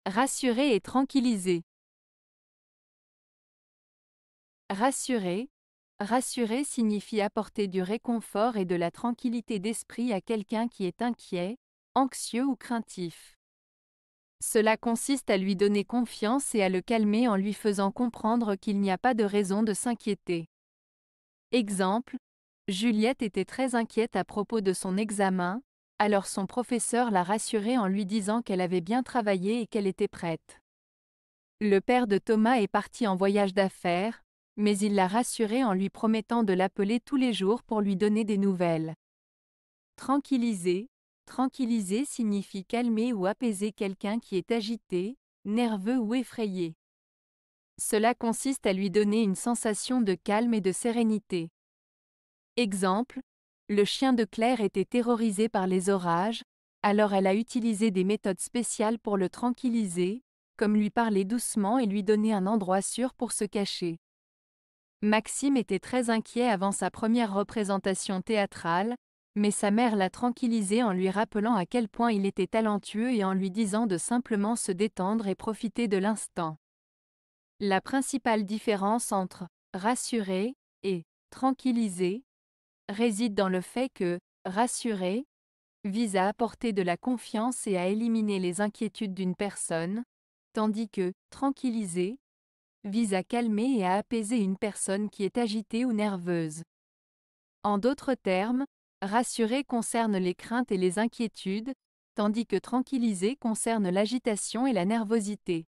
Rassurer et tranquilliser. Rassurer. Rassurer signifie apporter du réconfort et de la tranquillité d'esprit à quelqu'un qui est inquiet, anxieux ou craintif. Cela consiste à lui donner confiance et à le calmer en lui faisant comprendre qu'il n'y a pas de raison de s'inquiéter. Exemple. Juliette était très inquiète à propos de son examen, alors son professeur l'a rassurée en lui disant qu'elle avait bien travaillé et qu'elle était prête. Le père de Thomas est parti en voyage d'affaires, mais il l'a rassuré en lui promettant de l'appeler tous les jours pour lui donner des nouvelles. Tranquilliser. Tranquilliser signifie calmer ou apaiser quelqu'un qui est agité, nerveux ou effrayé. Cela consiste à lui donner une sensation de calme et de sérénité. Exemple. Le chien de Claire était terrorisé par les orages, alors elle a utilisé des méthodes spéciales pour le tranquilliser, comme lui parler doucement et lui donner un endroit sûr pour se cacher. Maxime était très inquiet avant sa première représentation théâtrale, mais sa mère l'a tranquillisé en lui rappelant à quel point il était talentueux et en lui disant de simplement se détendre et profiter de l'instant. La principale différence entre rassurer et tranquilliser réside dans le fait que rassurer vise à apporter de la confiance et à éliminer les inquiétudes d'une personne, tandis que tranquilliser vise à calmer et à apaiser une personne qui est agitée ou nerveuse. En d'autres termes, rassurer concerne les craintes et les inquiétudes, tandis que tranquilliser concerne l'agitation et la nervosité.